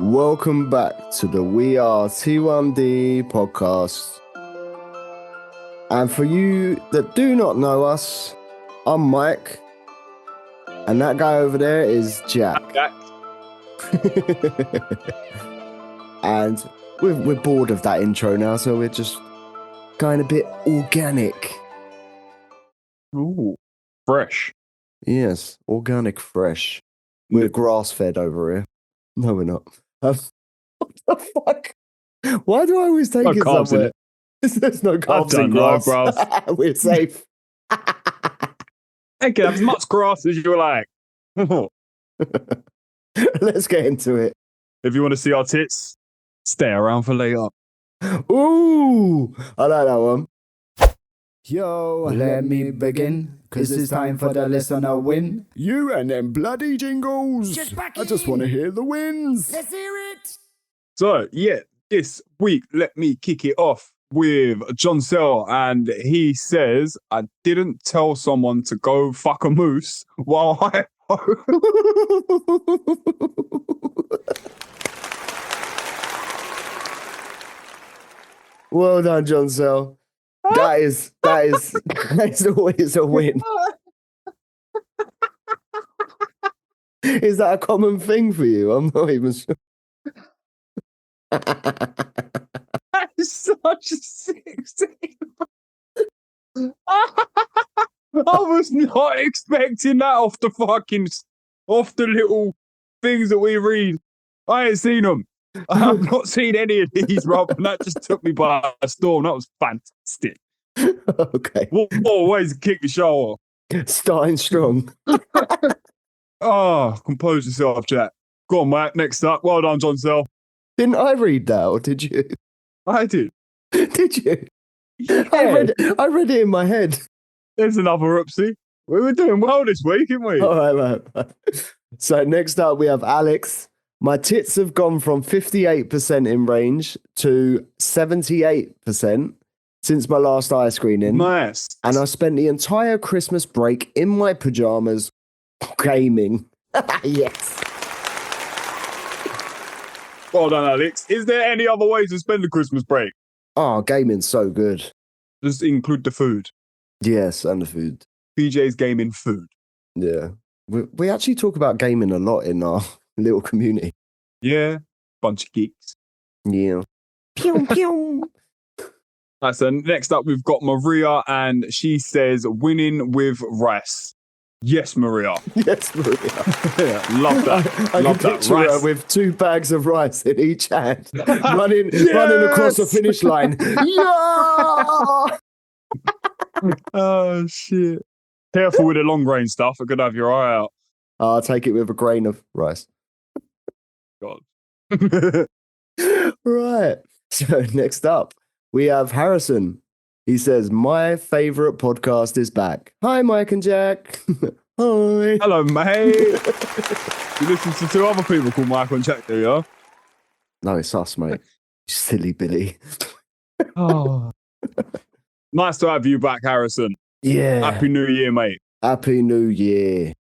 Welcome back to the We Are T1D podcast. And for you that do not know us, I'm Mike. And that guy over there is Jack. And we're bored of that intro now, so we're just going a bit organic. Ooh, fresh. Yes, organic fresh. We're grass-fed over here. No, we're not. What the fuck? Why do I always take it somewhere? There's no carbs in grass. We're safe. I can have as much grass as you like. Let's get into it. If you want to see our tits, stay around for later. Ooh, I like that one. Yo, let me begin, cause it's time for the listener win. You and them bloody jingles. I just want to hear the wins. Let's hear it. So, yeah, this week, let me kick it off with John Sell. And he says, I didn't tell someone to go fuck a moose while I... Well done, John Sell. That is always a win. Is that a common thing for you? I'm not even sure. That is such a sick thing. I was not expecting that off the little things that we read. I ain't seen them. I have not seen any of these, Rob, and that just took me by storm. That was fantastic. Okay. What ways to kick the show off? Starting strong. Oh, compose yourself, Jack. Go on, Mike. Next up. Well done, John Sell. Didn't I read that, or did you? I did. Did you? Yeah. I read it in my head. There's another oopsie. We were doing well this week, didn't we? All right, man. So next up, we have Alex. My tits have gone from 58% in range to 78% since my last eye screening. Nice. And I spent the entire Christmas break in my pajamas gaming. Yes. Well done, Alex. Is there any other way to spend the Christmas break? Oh, gaming's so good. Just include the food. Yes, and the food. PJ's gaming food. Yeah. We actually talk about gaming a lot in our little community. Yeah. Bunch of geeks. Yeah. Pew, pew. Right, so next up, we've got Maria, and she says, winning with rice. Yes, Maria. Yes, Maria. Yeah, love that. I love can that. picture her Rice. with 2 bags of rice in each hand, running across the finish line. Yeah! Oh, shit. Careful with the long grain stuff. It could have your eye out. I'll take it with a grain of rice. God. Right. So next up, we have Harrison. He says, my favorite podcast is back. Hi, Mike and Jack. Hi. Hello, mate. You listen to 2 other people called Michael and Jack, do you? No, it's us, mate. You silly Billy. Oh. Nice to have you back, Harrison. Yeah. Happy New Year, mate. Happy New Year.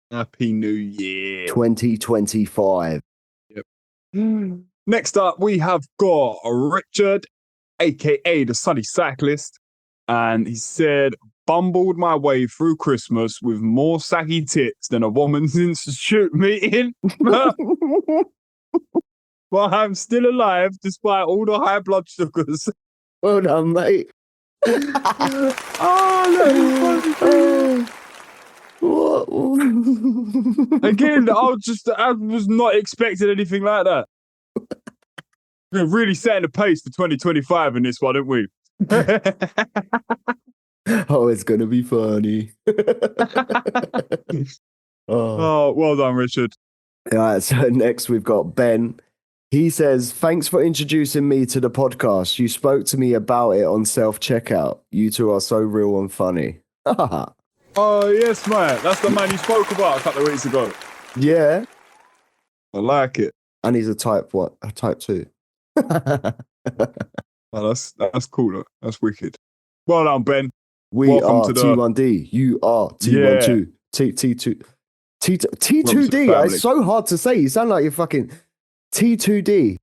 Happy New Year. 2025. Yep. Next up, we have got Richard, a.k.a. the Sunny Cyclist. And he said, bumbled my way through Christmas with more saggy tits than a woman's institute meeting. But I'm still alive despite all the high blood sugars. Well done, mate. Again, I was not expecting anything like that. We're really setting the pace for 2025 in this one, aren't we? Oh, it's going to be funny. Oh, well done, Richard. All right, so next we've got Ben. He says, thanks for introducing me to the podcast. You spoke to me about it on self-checkout. You two are so real and funny. Oh, yes, mate. That's the man you spoke about a couple of weeks ago. Yeah. I like it. And he's a type 2. Oh, that's cool. Though. That's wicked. Well done, Ben. Welcome are to T1D. You are T12. Yeah. T2D. It's so hard to say. You sound like you're fucking T2D.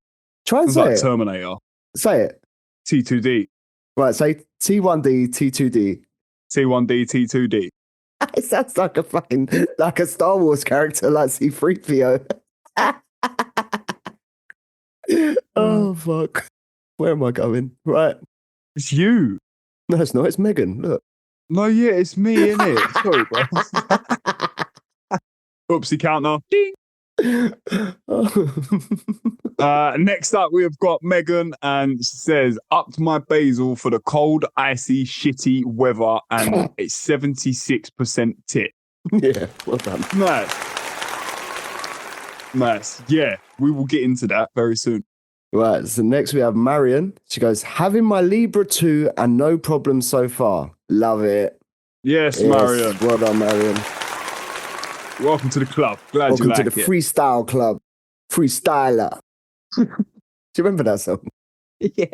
Try and It's say like it. Terminator. Say it. T2D. Right, say T1D, T2D. T1D, T2D. It sounds like like a Star Wars character, like C-3PO. Oh, fuck. Where am I going? Right. It's you. No, it's not. It's Megan. Look. No, yeah, it's me, innit? Sorry, bro. Oopsie counter. Ding. Next up, we have got Megan, and she says, upped my basil for the cold, icy, shitty weather, and it's 76% tit. Yeah, well done. Nice. Yeah, we will get into that very soon. Right, so next we have Marion. She goes, having my Libra 2 and no problem so far. Love it. Yes, Marion. Well done, Marion. Welcome to the club. Glad Welcome you like to the it. Freestyle Club. Freestyler. Do you remember that song? Yeah.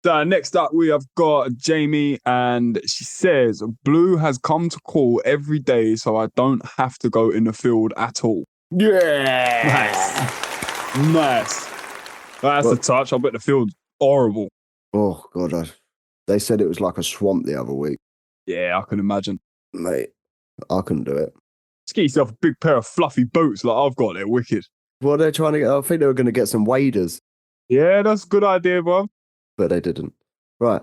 So next up, we have got Jamie, and she says, Blue has come to call every day, so I don't have to go in the field at all. Yeah. Nice. That's a touch. I bet the field's horrible. Oh, God. They said it was like a swamp the other week. Yeah, I can imagine. Mate, I couldn't do it. Just get yourself a big pair of fluffy boots like I've got. They're wicked. What are they trying to get? I think they were going to get some waders, Yeah, that's a good idea, bro. but they didn't. Right.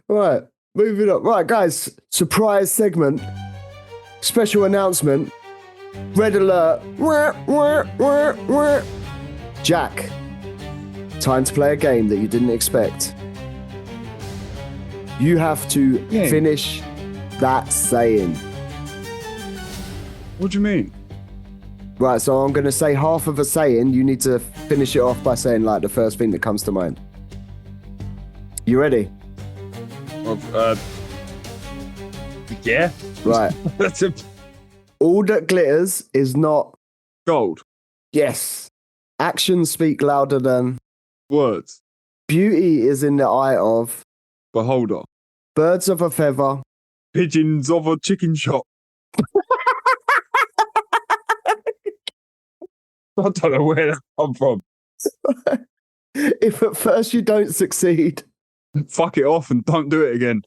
Right. Moving on. Right, guys. Surprise segment. Special announcement. Red alert. Jack. Time to play a game that you didn't expect. You have to finish that saying. What do you mean? Right, so I'm going to say half of a saying. You need to finish it off by saying like the first thing that comes to mind. You ready? Yeah. Right. That's a All that glitters is not... gold. Yes. Actions speak louder than... Words. Beauty is in the eye of... Beholder. Birds of a feather. Pigeons of a chicken shop. I don't know where that come from. If at first you don't succeed... Fuck it off and don't do it again.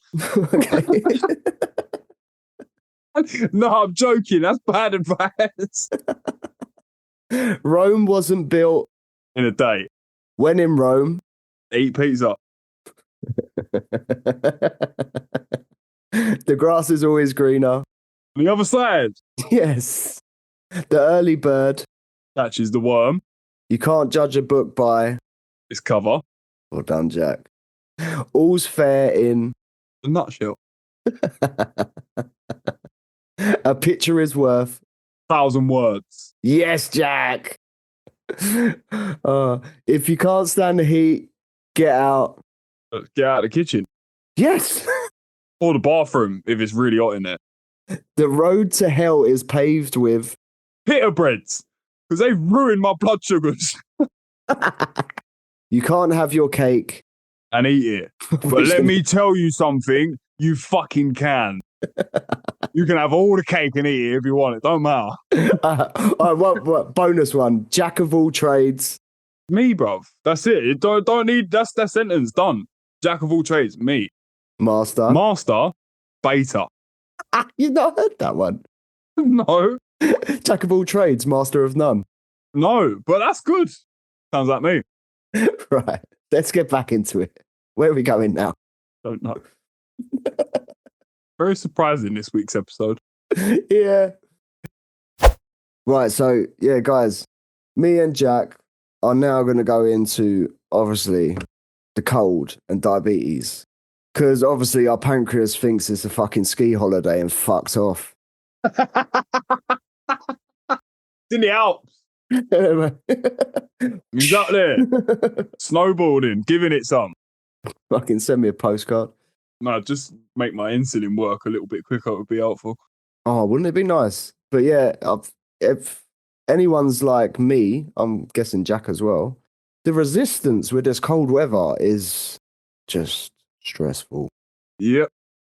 Okay. No, I'm joking. That's bad advice. Rome wasn't built... In a day. When in Rome... Eat pizza. The grass is always greener. On the other side. Yes. The early bird. Catches the worm. You can't judge a book by... Its cover. Well done, Jack. All's fair in... A nutshell. A picture is worth... 1,000 words. Yes, Jack. If you can't stand the heat, get out. Get out of the kitchen. Yes. Or the bathroom if it's really hot in there. The road to hell is paved with... Pita breads. Because they've ruined my blood sugars. You can't have your cake. And eat it. But let me tell you something. You fucking can. You can have all the cake and eat it if you want it. Don't matter. What bonus one. Jack of all trades. Me, bruv. That's it. Don't need... That's that sentence. Done. Jack of all trades. Me. Master. Master. Beta. You've not heard that one. No. Jack of all trades, master of none. No, but that's good. Sounds like me. Right. Let's get back into it. Where are we going now? Don't know. Very surprising this week's episode. Yeah. Right, so, yeah, guys, me and Jack are now going to go into, obviously, the cold and diabetes. Because, obviously, our pancreas thinks it's a fucking ski holiday and fucks off. It's in the Alps. He's up there. Snowboarding, giving it some. Fucking send me a postcard. No, just make my insulin work a little bit quicker would be helpful. Oh, wouldn't it be nice? But yeah, if anyone's like me, I'm guessing Jack as well, the resistance with this cold weather is just stressful. Yep.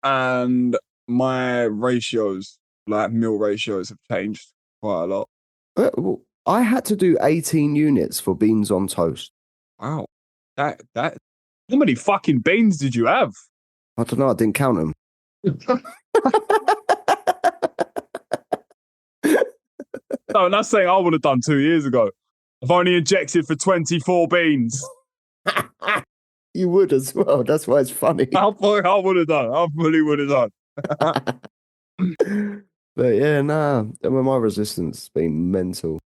And my ratios like meal ratios have changed quite a lot. Well, I had to do 18 units for beans on toast. Wow. That how many fucking beans did you have? I don't know. I didn't count them. No, and that's saying I would have done 2 years ago. I've only injected for 24 beans. You would as well. That's why it's funny. I would have done. I really would have done. But yeah, nah. My resistance has been mental.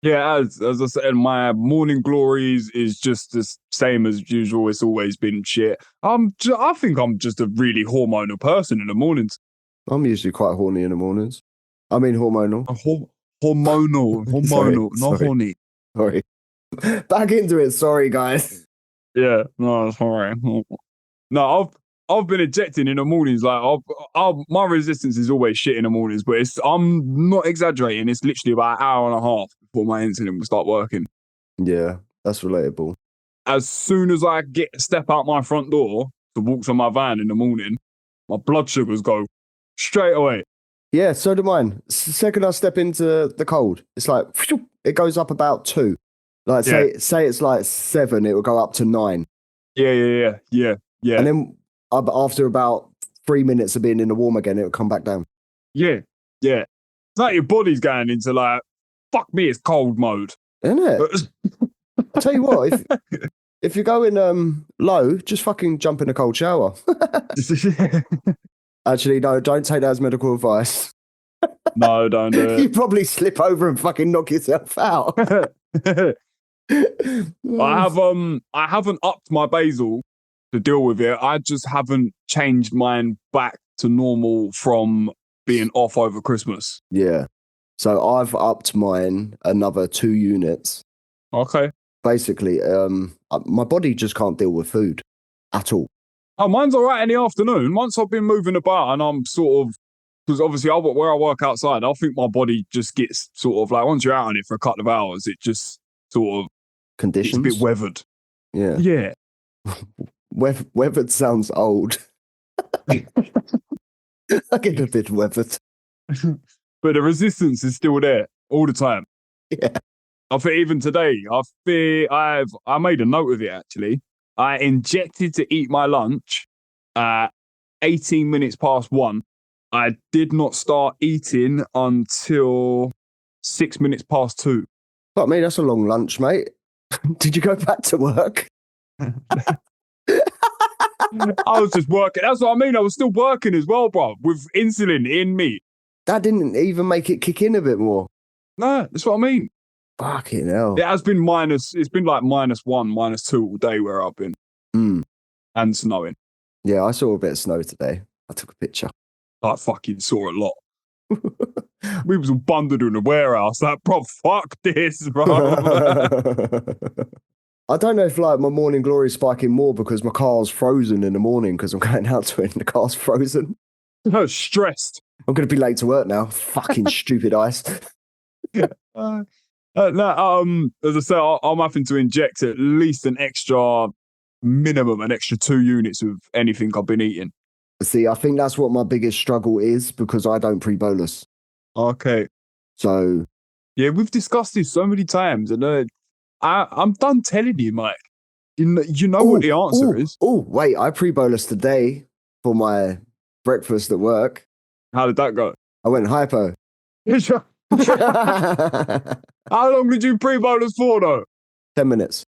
Yeah, as I said, my morning glories is just the same as usual. It's always been shit. I think I'm just a really hormonal person in the mornings. I'm usually quite horny in the mornings. I mean, hormonal. Hormonal, Sorry, not sorry. horny. Sorry. Back into it. Sorry, guys. Yeah, no, sorry. No, I've been injecting in the mornings. Like, my resistance is always shit in the mornings, but I'm not exaggerating. It's literally about an hour and a half before my insulin will start working. Yeah, that's relatable. As soon as I step out my front door to walk to my van in the morning, my blood sugars go straight away. Yeah, so do mine. Second I step into the cold, it's like, it goes up about 2. Like, say it's like 7, it will go up to 9. Yeah. And then after about 3 minutes of being in the warm again, it will come back down. Yeah. It's like your body's going into like, fuck me, it's cold mode. Isn't it? I'll tell you what, if you're going low, just fucking jump in a cold shower. Actually, no, don't take that as medical advice. No, don't do it. You probably slip over and fucking knock yourself out. I haven't upped my basal to deal with it. I just haven't changed mine back to normal from being off over Christmas. Yeah. So I've upped mine another 2 units. Okay. Basically, my body just can't deal with food at all. Oh, mine's all right in the afternoon. Once I've been moving about and I'm sort of, because obviously where I work outside, I think my body just gets sort of like, once you're out on it for a couple of hours, it just sort of, Conditions? it's a bit weathered. Yeah. Yeah. Weathered sounds old. I get a bit weathered. But the resistance is still there all the time. Yeah. I think even today, I made a note of it actually. I injected to eat my lunch at 18 minutes past 1. I did not start eating until 6 minutes past 2. Fuck me, that's a long lunch, mate. Did you go back to work? I was just working. That's what I mean. I was still working as well, bro, with insulin in me. That didn't even make it kick in a bit more. No, that's what I mean. Fucking hell. It has been it's been like -1, -2 all day where I've been. And snowing. Yeah, I saw a bit of snow today. I took a picture. I fucking saw a lot. We was all bundled in the warehouse. Like, bro, fuck this, bro. I don't know if like my morning glory is spiking more because my car's frozen in the morning because I'm going out to it and the car's frozen. I was stressed. I'm going to be late to work now. Fucking stupid ice. No, as I say, I'm having to inject at least an extra 2 units of anything I've been eating. See, I think that's what my biggest struggle is because I don't pre-bolus. Okay. So. Yeah, we've discussed this so many times and I'm done telling you, Mike. You know what the answer is. Oh, wait, I pre-bolus today for my breakfast at work. How did that go? I went hypo. How long did you pre-bolus for, though? 10 minutes.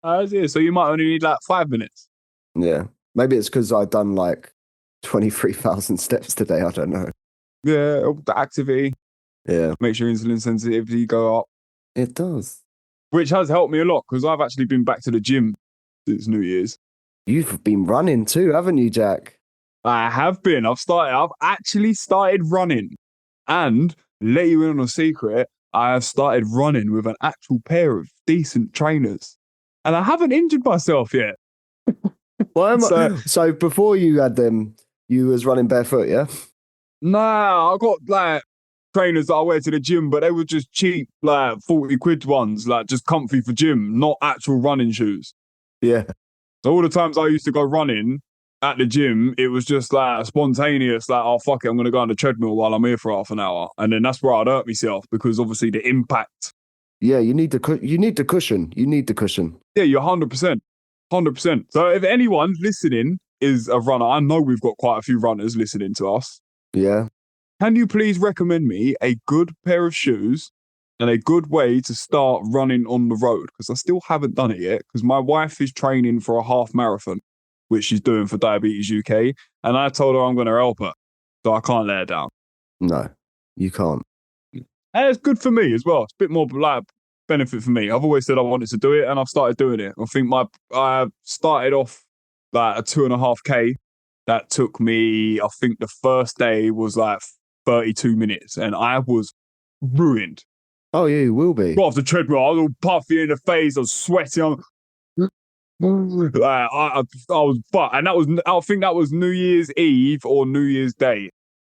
So you might only need like 5 minutes. Yeah. Maybe it's because I've done like 23,000 steps today. I don't know. Yeah, the activity. Yeah. Makes your insulin sensitivity go up. It does. Which has helped me a lot because I've actually been back to the gym since New Year's. You've been running too, haven't you, Jack? I have been. I've actually started running. And let you in on a secret, I have started running with an actual pair of decent trainers. And I haven't injured myself yet. So before you had them, you was running barefoot, yeah? Nah, I got like trainers that I wear to the gym, but they were just cheap, like 40 quid ones, like just comfy for gym, not actual running shoes. Yeah. So all the times I used to go running, at the gym, it was just like spontaneous, like, oh, fuck it, I'm going to go on the treadmill while I'm here for half an hour. And then that's where I'd hurt myself because obviously the impact. Yeah, you need the cushion. You need the cushion. Yeah, you're 100%. 100%. So if anyone listening is a runner, I know we've got quite a few runners listening to us. Yeah. Can you please recommend me a good pair of shoes and a good way to start running on the road? Because I still haven't done it yet because my wife is training for a half marathon, which she's doing for Diabetes UK. And I told her I'm going to help her. So I can't let her down. No, you can't. And it's good for me as well. It's a bit more like benefit for me. I've always said I wanted to do it and I've started doing it. I think I started off like a 2.5K. That took me, I think the first day was like 32 minutes and I was ruined. Oh, yeah, you will be. Got off the treadmill, I was all puffy in the face, I was sweating. I was, but, and I think that was New Year's Eve or New Year's Day. I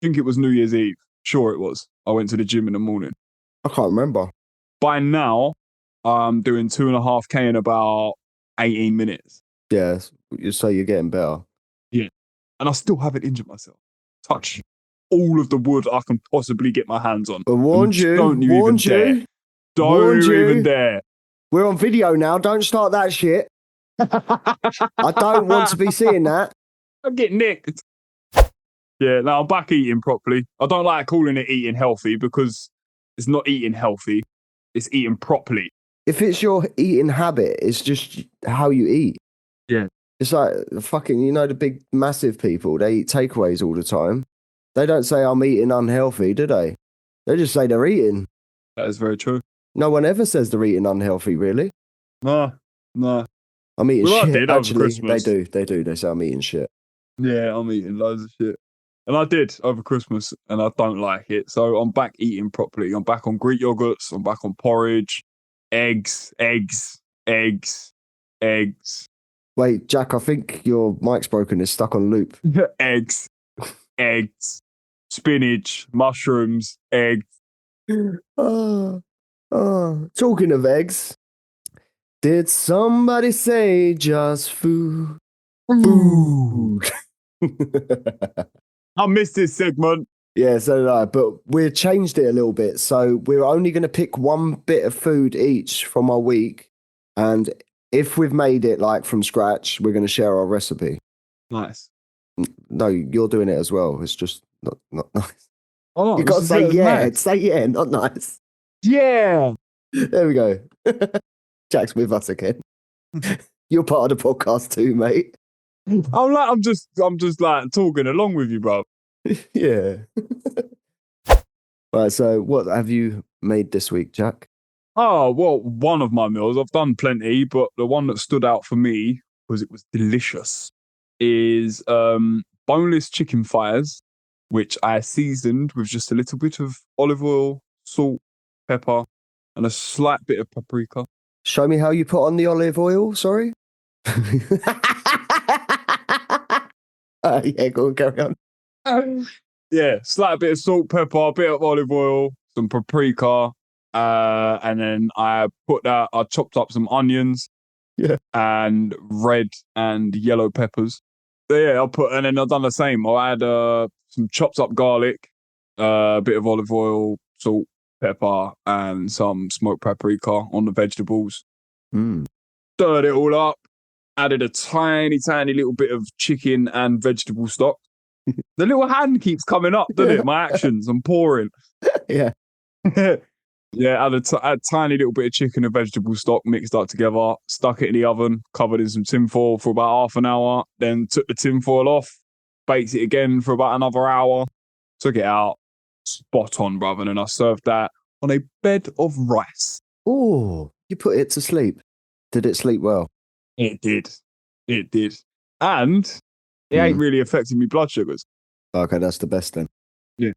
think it was New Year's Eve. Sure it was. I went to the gym in the morning. I can't remember. By now, I'm doing 2.5K in about 18 minutes. Yeah, so you're getting better. Yeah. And I still haven't injured myself. Touch all of the wood I can possibly get my hands on. But warned you. Don't you even dare. Don't you even dare. We're on video now. Don't start that shit. I don't want to be seeing that. I get nicked. Yeah, now I'm back eating properly. I don't like calling it eating healthy because it's not eating healthy. It's eating properly. If it's your eating habit, it's just how you eat. Yeah. It's like fucking, you know, the big, massive people, they eat takeaways all the time. They don't say, I'm eating unhealthy, do they? They just say they're eating. That is very true. No one ever says they're eating unhealthy, really. No. I'm eating Well, I shit. did over Actually, Christmas. They do. They say I'm eating shit. Yeah, I'm eating loads of shit. And I did over Christmas, and I don't like it. So I'm back eating properly. I'm back on Greek yogurts. I'm back on porridge, eggs. Wait, Jack, I think your mic's broken. It's stuck on loop. eggs, spinach, mushrooms, eggs. Talking of eggs, did somebody say just food? Food. I missed this segment. Yeah, so did I. But we've changed it a little bit. So we're only going to pick one bit of food each from our week. And if we've made it like from scratch, we're going to share our recipe. Nice. No, you're doing it as well. It's just not nice. Oh, You got to say yeah. Say yeah, not nice. Yeah. There we go. Jack's with us again. You're part of the podcast too, mate. I'm just like talking along with you, bro. Yeah. Right, so what have you made this week, Jack? Oh, well, one of my meals, I've done plenty, but the one that stood out for me because it was delicious is boneless chicken thighs, which I seasoned with just a little bit of olive oil, salt, pepper, and a slight bit of paprika. Show me how you put on the olive oil, sorry. Yeah, go on, carry on. Yeah, slight bit of salt, pepper, a bit of olive oil, some paprika, and then I chopped up some onions, yeah, and red and yellow peppers. So yeah, and then I've done the same. I had some chopped up garlic, a bit of olive oil, salt, pepper, and some smoked paprika on the vegetables. Stirred it all up. Added a tiny little bit of chicken and vegetable stock. The little hand keeps coming up, doesn't it? My actions, I'm pouring. Yeah. Yeah, add a tiny little bit of chicken and vegetable stock, mixed up together, stuck it in the oven, covered in some tinfoil for about half an hour, then took the tinfoil off, baked it again for about another hour, took it out, spot on, brother, and I served that on a bed of rice. Oh, you put it to sleep. Did it sleep well? It did. And it ain't really affecting me blood sugars. Okay, that's the best then. Yeah.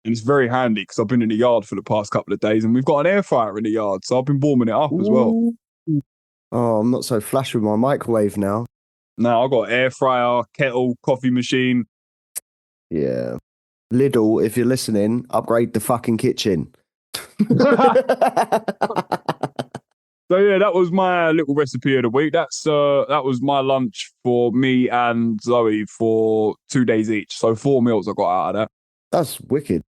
And it's very handy because I've been in the yard for the past couple of days and we've got an air fryer in the yard. So I've been warming it up as well. Oh, I'm not so flash with my microwave now. Now I've got air fryer, kettle, coffee machine. Yeah. Lidl, if you're listening, upgrade the fucking kitchen. So yeah, that was my little recipe of the week. That was my lunch for me and Zoe for 2 days each. So 4 meals I got out of that. That's wicked.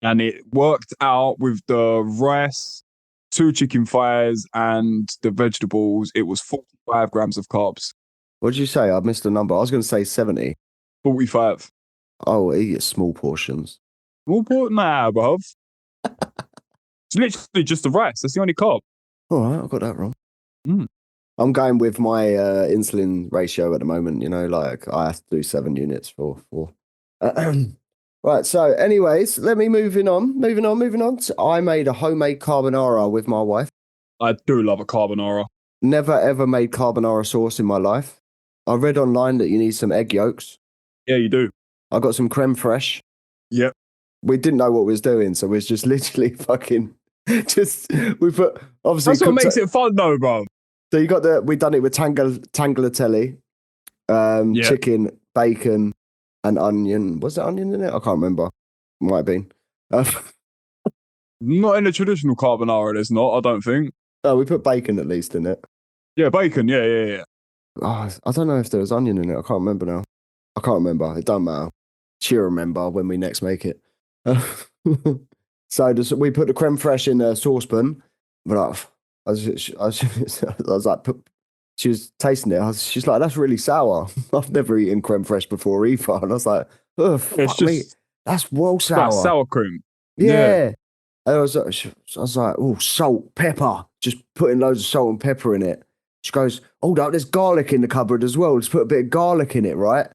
And it worked out with the rice, 2 chicken thighs, and the vegetables. It was 45 grams of carbs. What did you say? I missed a number. I was going to say 70. 45. Oh, eat small portions. Small portion? Nah, bruv. It's literally just the rice. That's the only carb. All right, I got that wrong. Mm. I'm going with my insulin ratio at the moment. You know, like I have to do 7 units for 4. Right. So, anyways, moving on. I made a homemade carbonara with my wife. I do love a carbonara. Never ever made carbonara sauce in my life. I read online that you need some egg yolks. Yeah, you do. I got some creme fraiche. Yep. We didn't know what we was doing, so we was just literally fucking we put obviously. That's what makes it fun, though, bro. So we done it with tagliatelle, chicken, bacon, and onion. Was there onion in it? I can't remember. Might have been. Not in the traditional carbonara, there's not, I don't think. No, we put bacon at least in it. Yeah, bacon, yeah. Oh, I don't know if there was onion in it. I can't remember now. I can't remember. It don't matter. She'll remember when we next make it. So we put the creme fraiche in a saucepan. But I was like, she was tasting it. She's like, that's really sour. I've never eaten creme fraiche before either. And I was like, oh, fuck me. That's well sour. Like sour cream. Yeah. And I was like, oh, salt, pepper. Just putting loads of salt and pepper in it. She goes, hold up, there's garlic in the cupboard as well. Let's put a bit of garlic in it, right?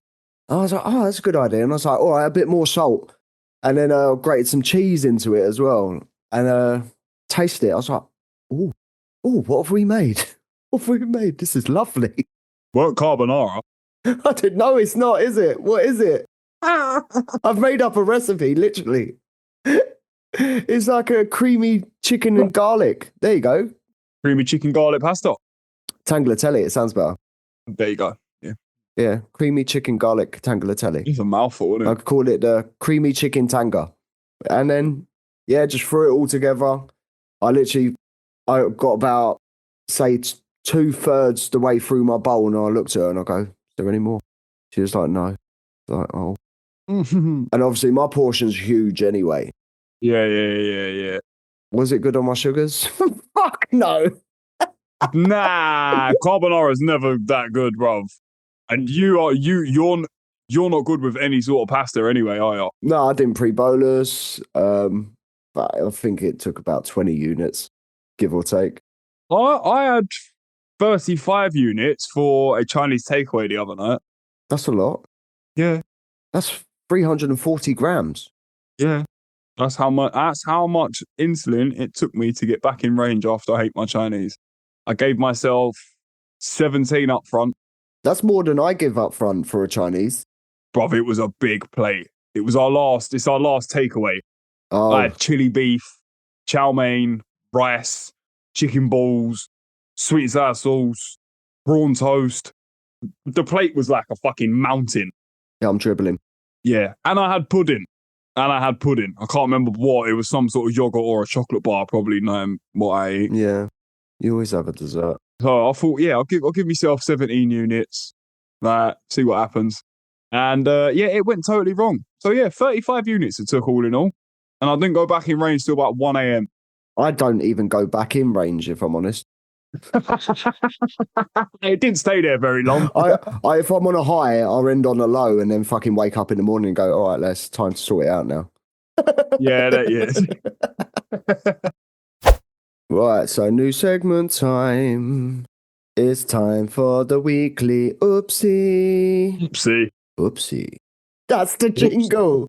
And I was like, oh, that's a good idea. And I was like, all right, a bit more salt. And then I grated some cheese into it as well. And tasted it. I was like, oh, what have we made? What have we made? This is lovely. What carbonara? I didn't know it's not, is it? What is it? I've made up a recipe, literally. It's like a creamy chicken and garlic. There you go. Creamy chicken garlic pasta. Tagliatelle, it sounds better. There you go. Yeah. Yeah, creamy chicken garlic tagliatelle. It's a mouthful, isn't it? I could call it the creamy chicken tanga. And then, yeah, just threw it all together. I got about, say, 2/3 the way through my bowl, and I looked at her and I go, is there any more? She was like, no. I was like, oh. And obviously my portion's huge anyway. Yeah. Was it good on my sugars? Fuck no. Nah, carbonara's never that good, bruv. And you're not good with any sort of pasta anyway, are you? No, I didn't pre-bolus. But I think it took about 20 units, give or take. I had 35 units for a Chinese takeaway the other night. That's a lot. Yeah. That's 340 grams. Yeah. That's how much insulin it took me to get back in range after I ate my Chinese. I gave myself 17 up front. That's more than I give up front for a Chinese. Bruv, it was a big plate. It's our last takeaway. Oh. I had chili beef, chow mein, rice, chicken balls, sweet and sour sauce, prawn toast. The plate was like a fucking mountain. Yeah, I'm dribbling. Yeah, and I had pudding. I can't remember what. It was some sort of yogurt or a chocolate bar, probably knowing what I ate. Yeah, you always have a dessert. So I thought, yeah, I'll give myself 17 units. See what happens. And yeah, it went totally wrong. So yeah, 35 units it took all in all. And I didn't go back in range till about 1 a.m. I don't even go back in range, if I'm honest. It didn't stay there very long. If I'm on a high, I'll end on a low and then fucking wake up in the morning and go, all right, let's time to sort it out now. Yeah, that is. Right, so new segment time. It's time for the weekly oopsie. Oopsie. That's the jingle.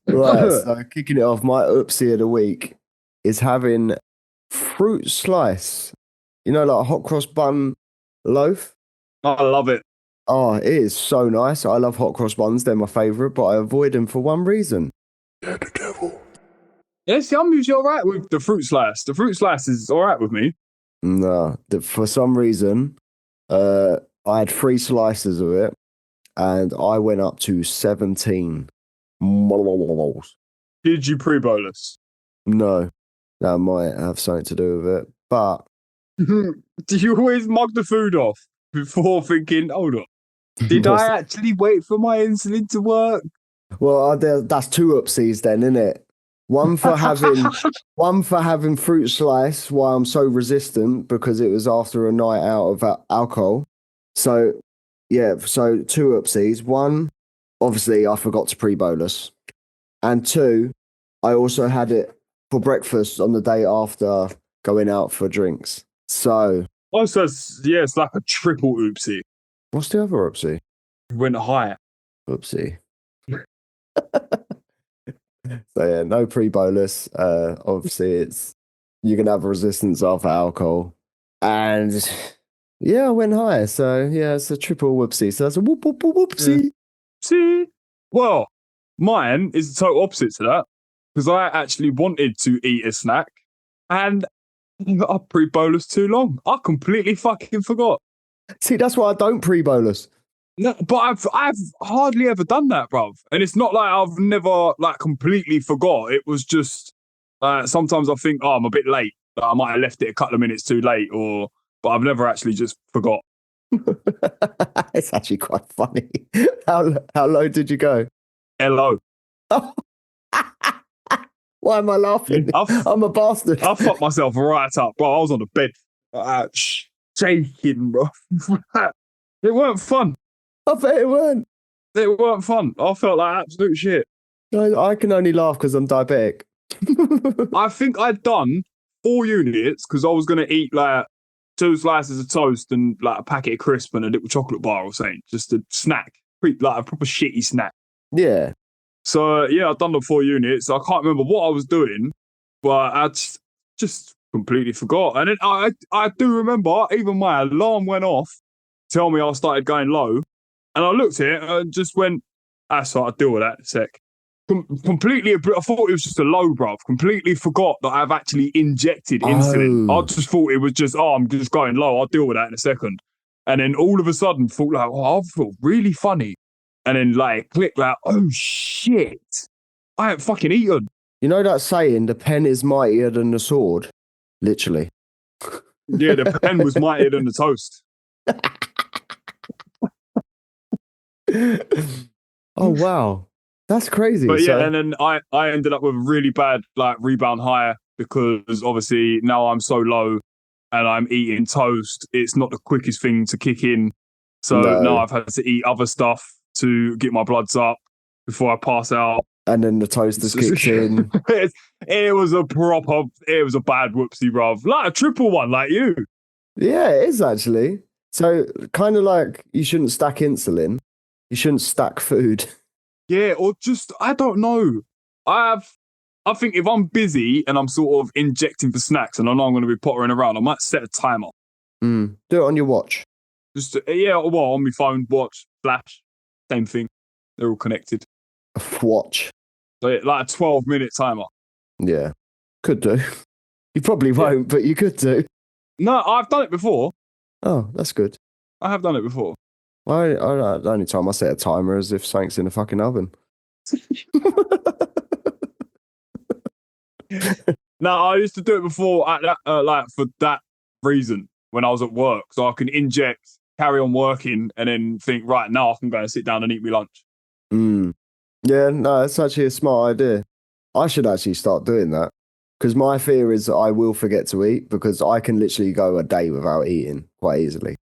Right, so kicking it off, my oopsie of the week is having fruit slice. You know, like a hot cross bun loaf. I love it. Oh, it is so nice. I love hot cross buns. They're my favourite, but I avoid them for one reason. They're the devil. Yeah, see, I'm usually all right with the fruit slice. The fruit slice is all right with me. No, for some reason, I had 3 slices of it, and I went up to 17. Did you pre-bolus? No. That might have something to do with it. But Do you always mug the food off before thinking, hold on, did what's- I actually wait for my insulin to work? well, that's two oopsies then, isn't it? One for having fruit slice while I'm so resistant because it was after a night out of alcohol. So yeah, so two oopsies. One, obviously I forgot to pre-bolus. And two, I also had it for breakfast on the day after going out for drinks. So Also, it's like a triple oopsie. what's the other oopsie? Went higher. Oopsie. So yeah, no pre-bolus. Obviously, it's you can have a resistance after alcohol, and yeah, I went higher. So yeah, it's a triple whoopsie. So that's a whoopsie. See? Well, mine is the total opposite to that because I actually wanted to eat a snack and I pre-bolus too long. I completely fucking forgot. See, that's why I don't pre-bolus. No, but I've hardly ever done that, bruv. And it's not like I've never like completely forgot. It was just sometimes I think, oh, I'm a bit late. I might have left it a couple of minutes too late, but I've never actually just forgot. It's actually quite funny. How low did you go? Hello. Why am I laughing? I'm a bastard. I fucked myself right up, bro. I was on the bed, shaking, bro. It weren't fun. I bet it weren't. It weren't fun. I felt like absolute shit. I can only laugh because I'm diabetic. I think I'd done 4 units because I was going to eat like 2 slices of toast and like a packet of crisp and a little chocolate bar or something. Just a snack. Like a proper shitty snack. Yeah. So, yeah, I'd done the 4 units. I can't remember what I was doing, but I just completely forgot. And then I do remember even my alarm went off, tell me I started going low. And I looked at it and just went, that's right, I'll deal with that in a sec. Completely, I thought it was just a low, bruv. Completely forgot that I've actually injected insulin. I just thought it was just, I'm just going low. I'll deal with that in a second. And then all of a sudden, thought like, I feel really funny. And then like, click like, oh shit, I ain't fucking eaten. You know that saying, the pen is mightier than the sword? Literally. Yeah, the pen was mightier than the toast. Oh, wow. That's crazy. But yeah, and then I ended up with a really bad like rebound high because obviously now I'm so low and I'm eating toast. It's not the quickest thing to kick in. So now I've had to eat other stuff to get my bloods up before I pass out. And then the toast has kicked in. It was a bad whoopsie, bruv. Like a triple one, like you. Yeah, it is actually. So kind of like you shouldn't stack insulin. You shouldn't stack food. Yeah, or just, I don't know. I think if I'm busy and I'm sort of injecting for snacks and I know I'm going to be pottering around, I might set a timer. Do it on your watch. Just, on my phone, watch, flash, same thing. They're all connected. Watch. So like a 12-minute timer. Yeah, could do. You probably won't, but you could do. No, I've done it before. Oh, that's good. I have done it before. The only time I set a timer is if something's in the fucking oven. No, I used to do it before at that, like for that reason when I was at work, so I can inject, carry on working, and then think, right now I can go and sit down and eat my lunch. Yeah, no, it's actually a smart idea. I should actually start doing that because my fear is that I will forget to eat because I can literally go a day without eating quite easily.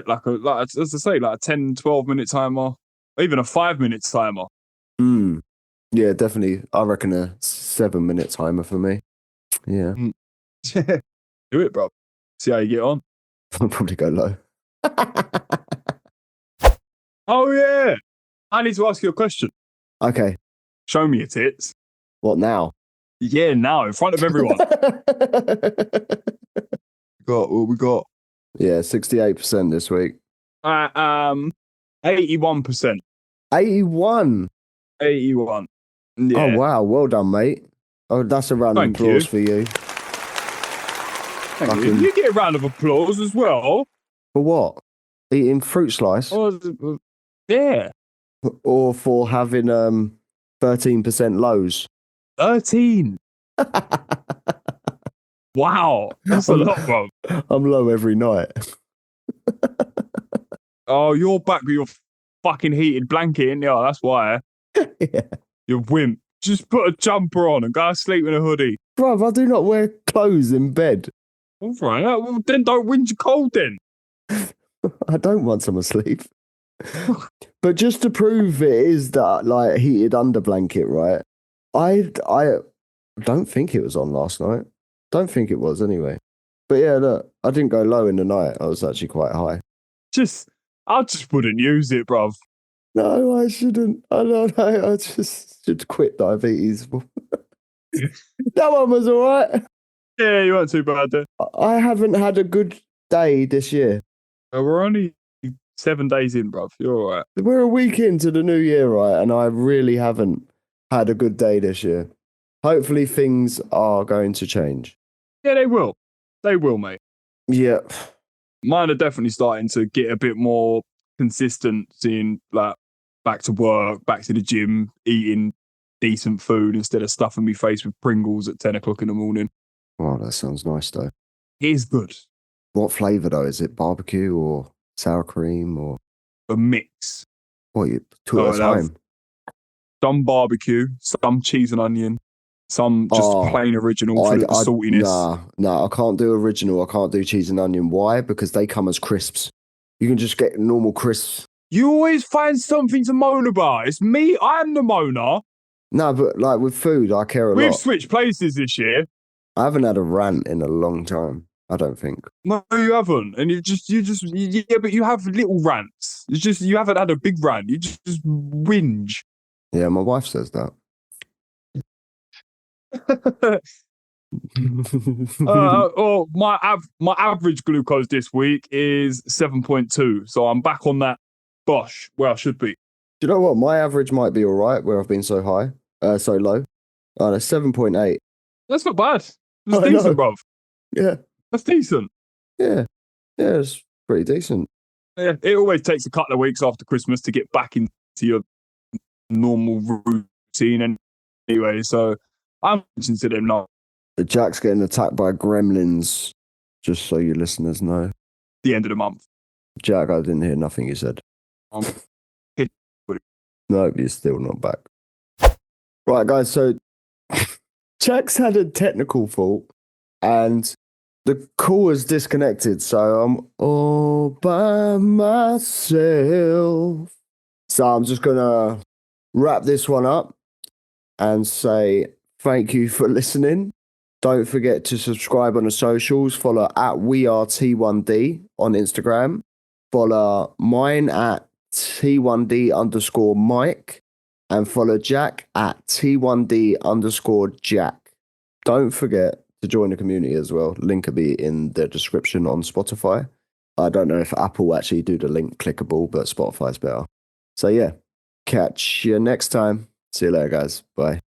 Like as I say, like a 10, 12-minute timer, or even a 5-minute timer. Yeah, definitely. I reckon a 7-minute timer for me. Yeah. Do it, bro. See how you get on. I'll probably go low. Oh, yeah. I need to ask you a question. Okay. Show me your tits. What now? Yeah, now, in front of everyone. What we got? Yeah, 68% this week. 81%. 81. 81. Yeah. Oh, wow. Well done, mate. Oh, that's a round of applause for you. Thank you. You get a round of applause as well. For what? Eating fruit slice? Yeah. Or for having 13% lows? 13. Wow, that's a lot, bro. I'm low every night. Oh, you're back with your fucking heated blanket, ain't you? That's why. Yeah. You wimp. Just put a jumper on and go to sleep in a hoodie. Bruv, I do not wear clothes in bed. All right, well, then don't whinge your cold then. I don't want some asleep. But just to prove it is that like heated under blanket, right? I don't think it was on last night. Don't think it was anyway. But yeah, look, I didn't go low in the night. I was actually quite high. I just wouldn't use it, bruv. No, I shouldn't. I don't know. I just should quit diabetes. That one was all right. Yeah, you weren't too bad there. I haven't had a good day this year. We're only 7 days in, bruv. You're all right. We're a week into the new year, right? And I really haven't had a good day this year. Hopefully things are going to change. Yeah, they will. They will, mate. Yeah. Mine are definitely starting to get a bit more consistent, seeing like back to work, back to the gym, eating decent food instead of stuffing me face with Pringles at 10 o'clock in the morning. Oh, that sounds nice though. It is good. What flavour though? Is it barbecue or sour cream or A mix. what? You two at a time? Some barbecue, some cheese and onion, some just plain original for the saltiness. Nah, I can't do original. I can't do cheese and onion. Why? Because they come as crisps. You can just get normal crisps. You always find something to moan about. It's me. I'm the moaner. No, but like with food, I care a lot. We've switched places this year. I haven't had a rant in a long time. I don't think. No, you haven't. And yeah, but you have little rants. It's just, you haven't had a big rant. You just whinge. Yeah, my wife says that. My average glucose this week is 7.2. So I'm back on that bosh where I should be. Do you know what? My average might be all right where I've been so low. Oh, that's 7.8. That's not bad. That's decent, bruv. Yeah. That's decent. Yeah. Yeah, it's pretty decent. Yeah, it always takes a couple of weeks after Christmas to get back into your normal routine anyway. So I'm mentioning to them now. Jack's getting attacked by gremlins, just so you listeners know. The end of the month. Jack, I didn't hear nothing you said. No, you're still not back. Right, guys, so Jack's had a technical fault and the call is disconnected, so I'm all by myself. So I'm just going to wrap this one up and say thank you for listening. Don't forget to subscribe on the socials. Follow at WeAreT1D on Instagram. Follow mine at T1D_Mike. And follow Jack at T1D_Jack. Don't forget to join the community as well. Link will be in the description on Spotify. I don't know if Apple actually do the link clickable, but Spotify's better. So yeah, catch you next time. See you later, guys. Bye.